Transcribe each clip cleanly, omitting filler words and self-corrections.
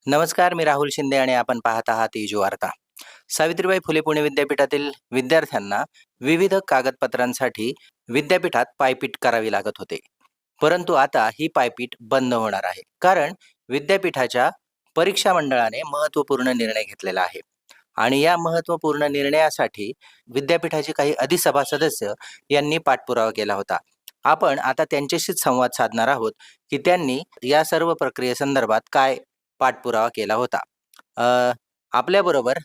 नमस्कार, मी राहुल शिंदे आणि आपण पाहत आहात इजू वार्ता. सावित्रीबाई फुले पुणे विद्यापीठातील विद्यार्थ्यांना विविध कागदपत्रांसाठी विद्यापीठात पायपीट करावी लागत होते. परंतु आता ही पायपीट बंद होणार आहे. कारण विद्यापीठाच्या परीक्षा मंडळाने महत्त्वपूर्ण निर्णय घेतलेला आहे. आणि या महत्त्वपूर्ण निर्णयासाठी विद्यापीठाचे काही अधिसभा सदस्य यांनी पाठपुरावा केला होता. आपण आता त्यांच्याशीच संवाद साधणार आहोत, की त्यांनी या सर्व प्रक्रियेसंदर्भात काय पाठपुरावा केला होता. आपल्याबरोबर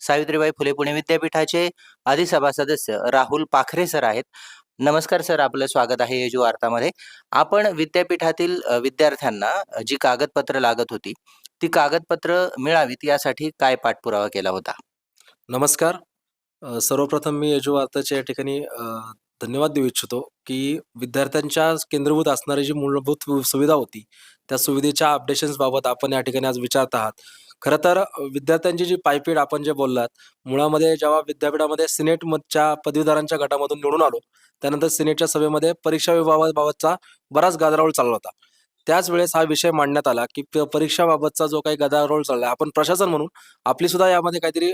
सावित्रीबाई फुले पुणे विद्यापीठाचे अधिसभा सदस्य राहुल पाखरे सर आहेत. नमस्कार सर, आपलं स्वागत आहे एजू वार्तामध्ये. आपण विद्यापीठातील विद्यार्थ्यांना जी कागदपत्र लागत होती, ती कागदपत्र मिळावीत यासाठी काय पाठपुरावा केला होता? नमस्कार. सर्वप्रथम मी एजू वार्ताच्या या ठिकाणी धन्यवाद देऊ इच्छितो, की विद्यार्थ्यांच्या केंद्रीभूत असणारी जी मूलभूत सुविधा होती, त्या सुविधेच्या अपडेशन्सबाबत आपण या ठिकाणी आज विचारत आहात. खरं तर विद्यार्थ्यांची जी पायपीट आपण जे बोललात, मुळामध्ये जेव्हा विद्यापीठामध्ये सिनेटच्या पदवीधरांच्या गटामधून निवडून आलो, त्यानंतर सिनेटच्या सभेमध्ये परीक्षा विभागाबाबतचा बराच गदारोळ चालला होता. त्याच वेळेस हा विषय मांडण्यात आला, की परीक्षाबाबतचा जो काही गदारोळ चालला आपण प्रशासन म्हणून आपली सुद्धा यामध्ये काहीतरी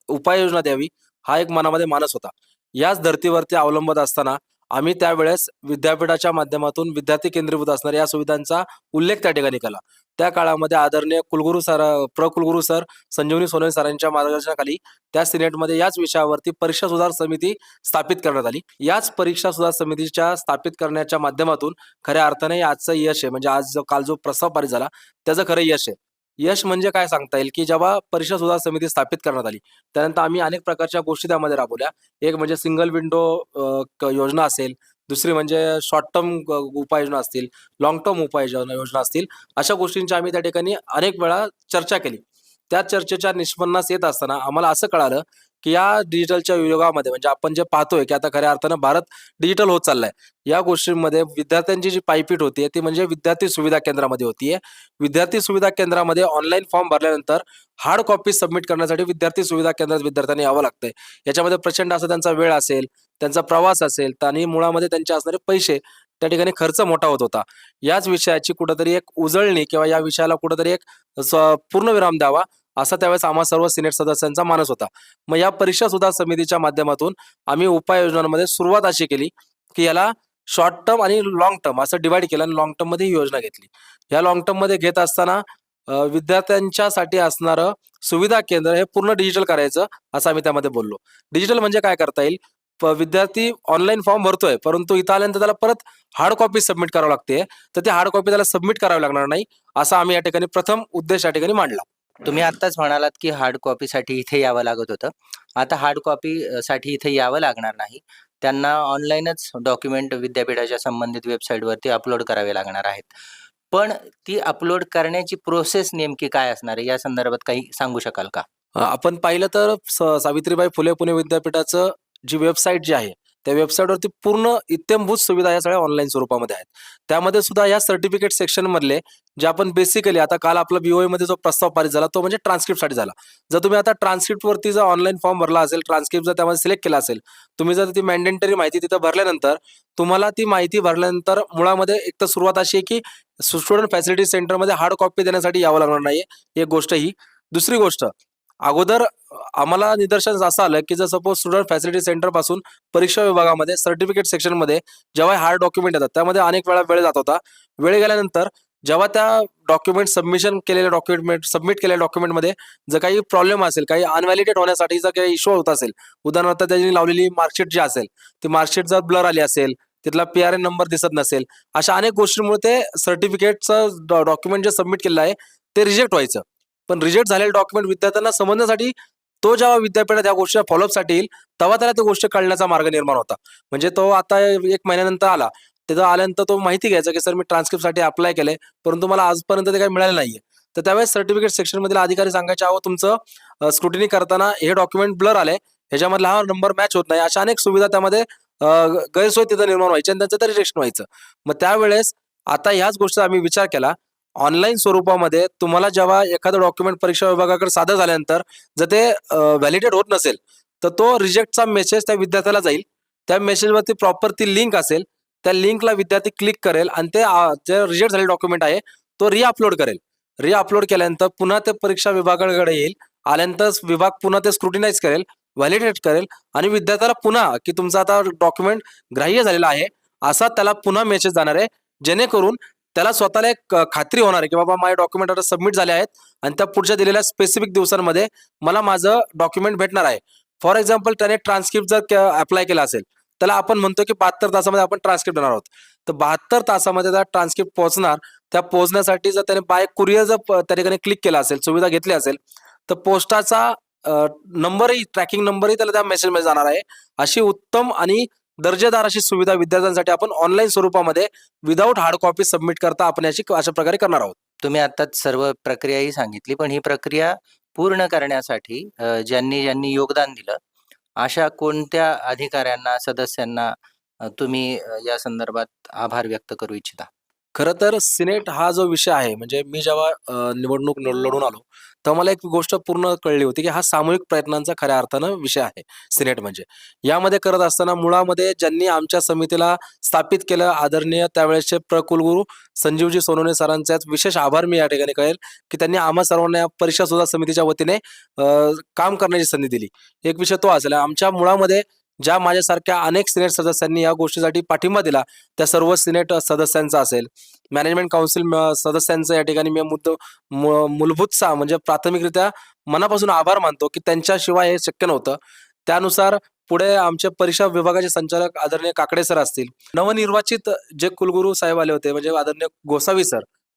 उपाययोजना द्यावी, हा एक मनामध्ये मानस होता. याच धर्तीवरती अवलंबत असताना आम्ही त्यावेळेस विद्यापीठाच्या माध्यमातून विद्यार्थी केंद्रीभूत असणाऱ्या या सुविधांचा उल्लेख त्या ठिकाणी केला. त्या काळामध्ये आदरणीय कुलगुरू सर संजीवनी सोनवणे सरांच्या मार्गदर्शनाखाली त्या सिनेटमध्ये याच विषयावरती परीक्षा सुधार समिती स्थापित करण्यात आली. याच परीक्षा सुधार समितीच्या स्थापित करण्याच्या माध्यमातून खऱ्या अर्थाने आजचं यश आहे, म्हणजे आज काल जो प्रस्ताव पारित झाला त्याचं खरं यश आहे. यश म्हणजे काय सांगता येईल, की जेव्हा परीक्षा सुधार समिती स्थापित करण्यात आली, त्यानंतर आम्ही अनेक प्रकारच्या गोष्टी त्यामध्ये राबवल्या. एक म्हणजे सिंगल विंडो योजना असेल, दुसरी म्हणजे शॉर्ट टर्म उपाययोजना असतील, लाँग टर्म योजना असतील, अशा गोष्टींची आम्ही त्या ठिकाणी अनेक वेळा चर्चा केली. त्या चर्चेच्या निष्पन्नास येत असताना आम्हाला असं कळालं, की या डिजिटलच्या युगामध्ये म्हणजे आपण जे पाहतोय, की आता खऱ्या अर्थानं भारत डिजिटल होत चाललाय. या गोष्टींमध्ये विद्यार्थ्यांची जी पायपीट होतीये, ती म्हणजे विद्यार्थी सुविधा केंद्रामध्ये होतीये. विद्यार्थी सुविधा केंद्रामध्ये ऑनलाईन फॉर्म भरल्यानंतर हार्ड कॉपी सबमिट करण्यासाठी विद्यार्थी सुविधा केंद्रात विद्यार्थ्यांनी यावं लागतंय. याच्यामध्ये प्रचंड असा त्यांचा वेळ असेल, त्यांचा प्रवास असेल आणि मुळामध्ये त्यांचे असणारे पैसे त्या ठिकाणी खर्च मोठा होत होता. याच विषयाची कुठेतरी एक उजळणी किंवा या विषयाला कुठेतरी एक पूर्णविराम द्यावा, असा त्यावेळेस आम्हा सर्व सिनेट सदस्यांचा मानस होता. मग या परीक्षा सुधार समितीच्या माध्यमातून आम्ही उपाययोजनांमध्ये सुरुवात अशी केली, की याला शॉर्ट टर्म आणि लाँग टर्म असं डिवाइड केलं आणि लाँग टर्म मध्ये ही योजना घेतली. या लाँग टर्म मध्ये घेत असताना विद्यार्थ्यांच्यासाठी असणारं सुविधा केंद्र हे पूर्ण डिजिटल करायचं, असं आम्ही त्यामध्ये बोललो. डिजिटल म्हणजे काय करता येईल? विद्यार्थी ऑनलाईन फॉर्म भरतोय, परंतु इथं आल्यानंतर त्याला परत हार्ड कॉपी सबमिट करावी लागते. तर ती हार्ड कॉपी त्याला सबमिट करावी लागणार नाही, असा आम्ही या ठिकाणी प्रथम उद्देश या ठिकाणी मांडला. तुम्ही आत्ताच म्हणालात, की हार्ड कॉपीसाठी इथे यावं लागत होतं. आता हार्ड कॉपी साठी इथे यावं लागणार नाही. त्यांना ऑनलाईनच डॉक्युमेंट विद्यापीठाच्या संबंधित वेबसाईटवरती अपलोड करावे लागणार आहेत. पण ती अपलोड करण्याची प्रोसेस नेमकी काय असणार आहे, या संदर्भात काही सांगू शकाल का? आपण पाहिलं तर सावित्रीबाई फुले पुणे विद्यापीठाचं जी वेबसाईट जी आहे, त्या वेबसाईटवरती पूर्ण इत्थंभूत सुविधा या सगळ्या ऑनलाईन स्वरूपामध्ये आहेत. त्यामध्ये सुद्धा या सर्टिफिकेट सेक्शन मधले जे आपण बेसिकली आता काल आपला BOE मध्ये जो प्रस्ताव पारित झाला तो म्हणजे ट्रान्सक्रिप्टसाठी झाला. जर तुम्ही आता ट्रान्सक्रिप्टवरती जर ऑनलाईन फॉर्म भरला असेल, ट्रान्सक्रिप्ट जर त्यामध्ये सिलेक्ट केला असेल, तुम्ही जर ती मॅन्डेटरी माहिती तिथं भरल्यानंतर तुम्हाला ती माहिती भरल्यानंतर मुळामध्ये एक तर सुरुवात अशी आहे, की स्टुडंट फॅसिलिटी सेंटरमध्ये हार्ड कॉपी देण्यासाठी यावं लागणार नाहीये, एक गोष्ट ही. दुसरी गोष्ट, अगोदर आम्हाला निदर्शनास असं आलं, की जर सपोज स्टुडंट फॅसिलिटी सेंटर पासून परीक्षा विभागामध्ये सर्टिफिकेट सेक्शनमध्ये जेव्हा हार्ड डॉक्युमेंट येतात, त्यामध्ये अनेक वेळा वेळ जात होता. वेळ गेल्यानंतर जेव्हा त्या डॉक्युमेंट सबमिट केलेल्या डॉक्युमेंटमध्ये जर काही प्रॉब्लेम असेल, काही अनव्हॅलिडेट होण्यासाठी जर काही इश्यू होत असेल, उदाहरणार्थ त्यांनी लावलेली मार्कशीट जी असेल, ती मार्कशीट जर ब्लर आली असेल, तिथला PRN नंबर दिसत नसेल, अशा अनेक गोष्टींमुळे ते सर्टिफिकेटचं डॉक्युमेंट जे सबमिट केलेलं आहे ते रिजेक्ट व्हायचं. पण रिजेक्ट झालेलं डॉक्युमेंट विद्यार्थ्यांना समजण्यासाठी तो जेव्हा विद्यापीठात या गोष्टी फॉलोअपसाठी येईल, तेव्हा त्याला त्या गोष्टी कळण्याचा मार्ग निर्माण होता. म्हणजे तो आता 1 महिन्यानंतर आला, तिथं आल्यानंतर तो माहिती घ्यायचा, की सर मी ट्रान्सक्रिप्टसाठी अप्लाय केलंय, परंतु मला आजपर्यंत ते काही मिळालं नाहीये. तर त्यावेळेस सर्टिफिकेट सेक्शन मधील अधिकारी सांगायचे, अहो तुमचं स्क्रुटिनी करताना हे डॉक्युमेंट ब्लर आलंय, ह्याच्यामधला हा नंबर मॅच होत नाही, अशा अनेक सुविधा त्यामध्ये गैरसोय तिथं निर्माण व्हायची आणि त्यांचं ते रिजेक्शन व्हायचं. मग त्यावेळेस आता ह्याच गोष्टीचा आम्ही विचार केला. ऑनलाईन स्वरूपामध्ये तुम्हाला जेव्हा एखादं डॉक्युमेंट परीक्षा विभागाकडे सादर झाल्यानंतर जर ते व्हॅलिडेट होत नसेल, तर तो रिजेक्टचा मेसेज त्या विद्यार्थ्याला जाईल. त्या मेसेजवरती प्रॉपर ती लिंक असेल, त्या लिंकला विद्यार्थी क्लिक करेल आणि ते जे रिजेक्ट झालेलं डॉक्युमेंट आहे तो रिअपलोड करेल. रिअपलोड केल्यानंतर पुन्हा ते परीक्षा विभागाकडे येईल. आल्यानंतर विभाग पुन्हा ते स्क्रुटिनाइज करेल, व्हॅलिडेट करेल आणि विद्यार्थ्याला पुन्हा की तुमचा आता डॉक्युमेंट ग्राह्य झालेला आहे, असा त्याला पुन्हा मेसेज जाणार आहे. जेणेकरून त्याला स्वतःला एक खात्री होणार आहे, की बाबा माझे डॉक्युमेंट आता सबमिट झाले आहेत आणि त्या पुढच्या दिलेल्या स्पेसिफिक दिवसांमध्ये मला माझं डॉक्युमेंट भेटणार आहे. फॉर एक्झाम्पल त्याने ट्रान्सक्रिप्ट जर अप्लाय केला असेल, त्याला आपण म्हणतो की 72 तासामध्ये आपण ट्रान्सक्रिप्ट देणार आहोत. तर 72 तासामध्ये त्या ट्रान्सक्रिप्ट पोहोचणार. त्या पोहोचण्यासाठी जर त्याने बाय कुरिअर जर त्या ठिकाणी क्लिक केला असेल, सुविधा घेतली असेल, तर पोस्टाचा नंबरही ट्रॅकिंग नंबरही त्याला त्या मेसेजमध्ये जाणार आहे. अशी उत्तम आणि दर्जेदार अशी सुविधा विद्यार्थ्यांसाठी आपण ऑनलाईन स्वरूपामध्ये विदाऊट हार्ड कॉपी सबमिट करता आपण याची अशा प्रकारे करणार आहोत. तुम्ही आत्ताच सर्व प्रक्रियाही सांगितली, पण ही प्रक्रिया पूर्ण करण्यासाठी ज्यांनी ज्यांनी योगदान दिलं, अशा कोणत्या अधिकाऱ्यांना, सदस्यांना तुम्ही या संदर्भात आभार व्यक्त करू इच्छिता? खरं तर सिनेट हा जो विषय आहे, म्हणजे मी जेव्हा निवडणूक लढून आलो, तेव्हा मला एक गोष्ट पूर्ण कळली होती, की हा सामूहिक प्रयत्नांचा खऱ्या अर्थानं विषय आहे सिनेट म्हणजे. यामध्ये करत असताना मुळामध्ये ज्यांनी आमच्या समितीला स्थापित केलं, आदरणीय त्यावेळेसचे कुलगुरू संजीवजी सोनवणे सरांचे विशेष आभार मी या ठिकाणी कळेल, की त्यांनी आम्हा सर्वांना या परीक्षा सुद्धा समितीच्या वतीने काम करण्याची संधी दिली. एक विषय तो असेल. आमच्या मुळामध्ये ज्या माझ्यासारख्या अनेक सिनेट सदस्यांनी या गोष्टीसाठी पाठिंबा दिला, त्या सर्व सिनेट सदस्यांचा असेल, मॅनेजमेंट काउन्सिल सदस्यांचं या ठिकाणी मी मूलभूत म्हणजे प्राथमिकरित्या मनापासून आभार मानतो, की त्यांच्याशिवाय हे शक्य नव्हतं. त्यानुसार पुढे आमचे परीक्षा विभागाचे संचालक आदरणीय काकडे सर असतील, नवनिर्वाचित जे कुलगुरू साहेब आले होते म्हणजे आदरणीय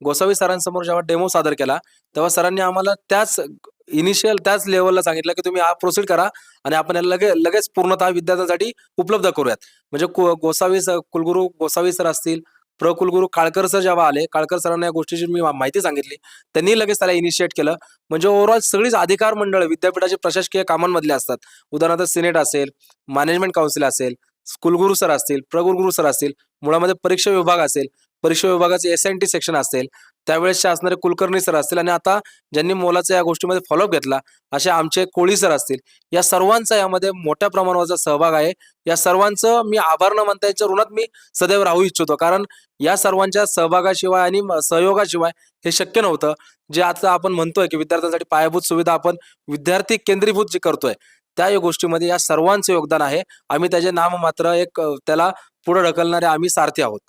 गोसावी सरांसमोर जेव्हा डेमो सादर केला, तेव्हा सरांनी आम्हाला त्याच लेवलला सांगितलं, की तुम्ही हा प्रोसीड करा आणि आपण याला लगेच पूर्णतः विद्यार्थ्यांसाठी उपलब्ध करूयात. म्हणजे कुलगुरू गोसावी सर असतील, कुलगुरू काळकर सर जेव्हा आले, काळकर सरांना या गोष्टीची मी माहिती सांगितली. त्यांनी लगेच त्याला इनिशिएट केलं. म्हणजे ओव्हरऑल सगळीच अधिकार मंडळ विद्यापीठाचे प्रशासकीय कामांमधले असतात. उदाहरणार्थ सिनेट असेल, मॅनेजमेंट काउन्सिल असेल, कुलगुरू सर असतील, कुलगुरू सर असतील, मुळामध्ये परीक्षा विभाग असेल, परीक्षा विभागाचे SNT सेक्शन असेल, त्यावेळेसचे असणारे कुलकर्णी सर असतील आणि आता ज्यांनी मोलाचा या गोष्टीमध्ये फॉलोअप घेतला, असे आमचे कोळी सर असतील. या सर्वांचा यामध्ये मोठ्या प्रमाणावरचा सहभाग आहे. या सर्वांचं मी आभार न मानता यांच्या ऋणात मी सदैव राहू इच्छितो. कारण या सर्वांच्या सहभागाशिवाय आणि सहयोगाशिवाय हे शक्य नव्हतं. जे आता आपण म्हणतोय, की विद्यार्थ्यांसाठी पायाभूत सुविधा आपण विद्यार्थी केंद्रीभूत जे करतोय, त्या या गोष्टीमध्ये या सर्वांचं योगदान आहे. आम्ही त्याचे नाममात्र त्याला पुढे ढकलणारे आम्ही सारथी आहोत.